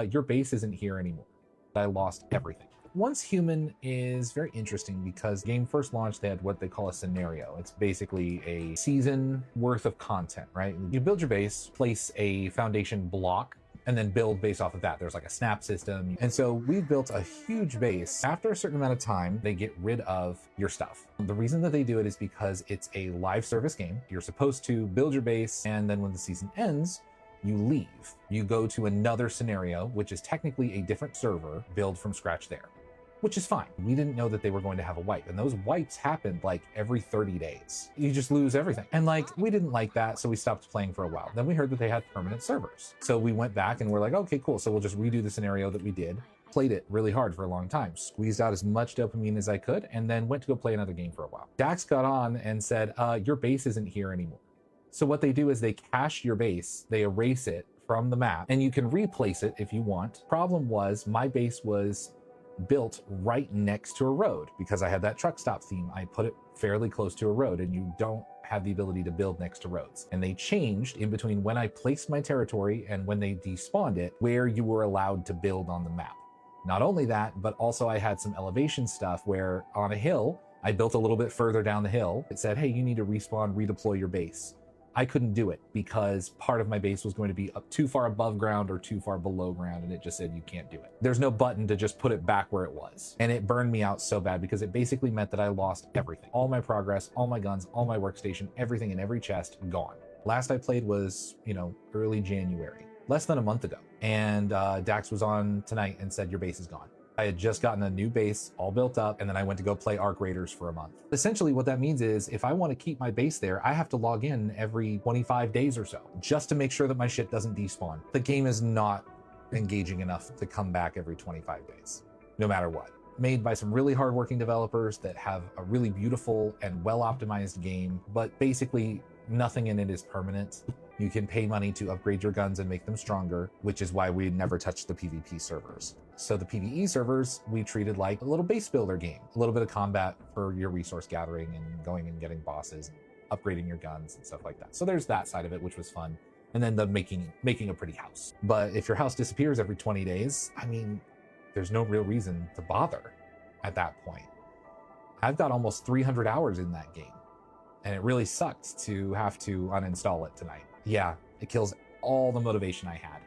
your base isn't here anymore. I lost everything. Once Human is very interesting because the game first launched, they had what they call a scenario. It's basically a season worth of content, right? You build your base, place a foundation block, and then build based off of that. There's like a snap system. And so we built a huge base. After a certain amount of time, they get rid of your stuff. The reason that they do it is because it's a live service game. You're supposed to build your base, and then when the season ends, you leave. You go to another scenario, which is technically a different server, build from scratch there, which is fine. We didn't know that they were going to have a wipe, and those wipes happened like every 30 days. You just lose everything. And like, we didn't like that, so we stopped playing for a while. Then we heard that they had permanent servers. So we went back and we're like, okay, cool. So we'll just redo the scenario that we did. Played it really hard for a long time, squeezed out as much dopamine as I could, and then went to go play another game for a while. Dax got on and said, your base isn't here anymore. So what they do is they cache your base, they erase it from the map, and you can replace it if you want. Problem was, my base was built right next to a road because I had that truck stop theme. I put it fairly close to a road, and you don't have the ability to build next to roads. And they changed in between when I placed my territory and when they despawned it, where you were allowed to build on the map. Not only that, but also I had some elevation stuff where on a hill, I built a little bit further down the hill. It said, hey, you need to respawn, redeploy your base. I couldn't do it because part of my base was going to be up too far above ground or too far below ground, and it just said you can't do it. There's no button to just put it back where it was. And it burned me out so bad because it basically meant that I lost everything. All my progress, all my guns, all my workstation, everything in every chest, gone. Last I played was, early January, less than a month ago. And Dax was on tonight and said, your base is gone. I had just gotten a new base all built up, and then I went to go play Arc Raiders for a month. Essentially what that means is if I want to keep my base there, I have to log in every 25 days or so just to make sure that my shit doesn't despawn. The game is not engaging enough to come back every 25 days, no matter what. Made by some really hardworking developers that have a really beautiful and well-optimized game, but basically nothing in it is permanent. You can pay money to upgrade your guns and make them stronger, which is why we never touched the PvP servers. So the PvE servers, we treated like a little base builder game, a little bit of combat for your resource gathering and going and getting bosses, and upgrading your guns and stuff like that. So there's that side of it, which was fun. And then the making a pretty house. But if your house disappears every 20 days, I mean, there's no real reason to bother at that point. I've got almost 300 hours in that game, and it really sucked to have to uninstall it tonight. Yeah, it kills all the motivation I had.